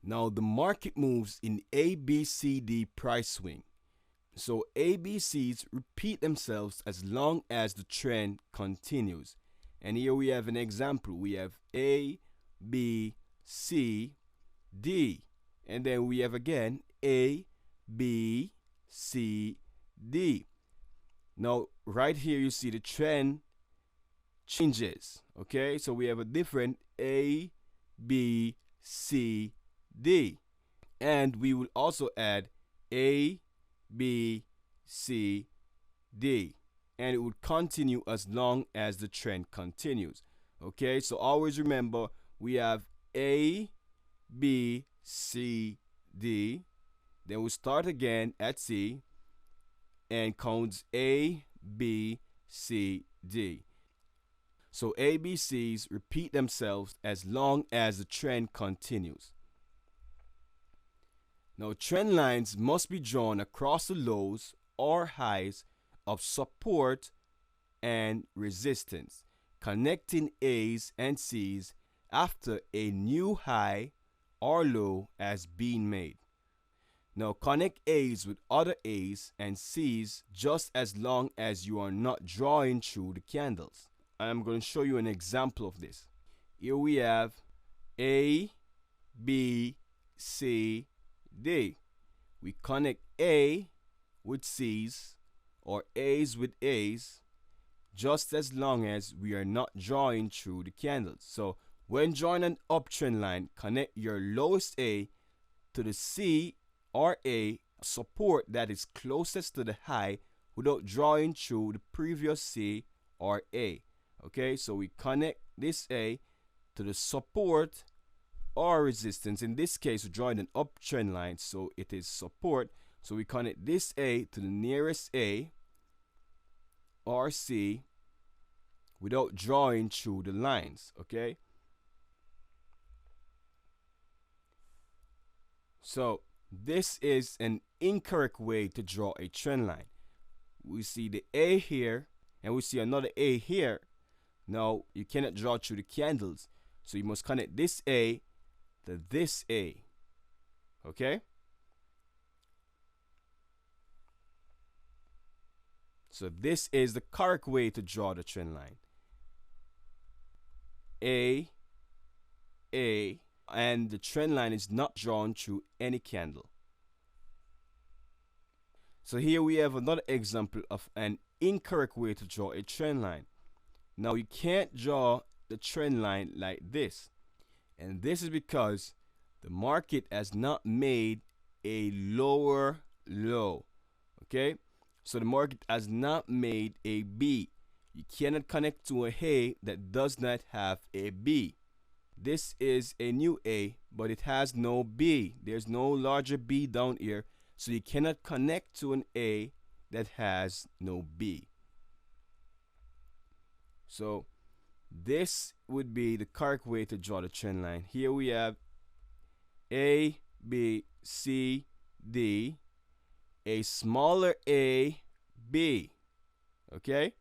Now the market moves in ABCD price swing. So ABCs repeat themselves as long as the trend continues. And here we have an example. We have A, B, C, D. And then we have again A, B, C, D. Now right here you see the trend changes. Okay, so we have a different A, B, C, D. And we will also add A, B, C, D. And it would continue as long as the trend continues. Okay, so always remember we have A, B, C, D. Then we start again at C and counts A, B, C, D. So ABCs repeat themselves as long as the trend continues. Now trend lines must be drawn across the lows or highs of support and resistance, connecting A's and C's after a new high or low has been made. Now connect A's with other A's and C's just as long as you are not drawing through the candles. I'm going to show you an example of this. Here we have A, B, C, D. We connect A with C's or A's with A's just as long as we are not drawing through the candles. So when drawing an uptrend line, connect your lowest A to the C or A support that is closest to the high without drawing through the previous C or A. Okay, so we connect this A to the support or resistance. In this case, we're drawing an uptrend line, so it is support. So we connect this A to the nearest A or C without drawing through the lines. Okay, so this is an incorrect way to draw a trend line. We see the A here and we see another A here. Now you cannot draw through the candles, so you must connect this A to this A. Okay, so this is the correct way to draw the trend line. A, and the trend line is not drawn through any candle. So here we have another example of an incorrect way to draw a trend line. Now you can't draw the trend line like this, and this is because the market has not made a lower low. Okay, so the market has not made a B. You cannot connect to a A that does not have a B. This is a new A, but it has no B. There's no larger B down here, so you cannot connect to an A that has no B. So this would be the correct way to draw the trend line. Here we have A, B, C, D, a smaller A, B. Okay?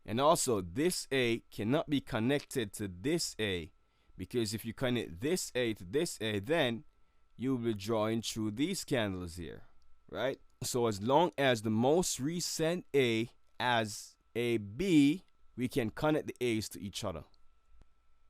And also this A cannot be connected to this A, because if you connect this A to this A, then you will be drawing through these candles here, right? So as long as the most recent A has a B, we can connect the A's to each other.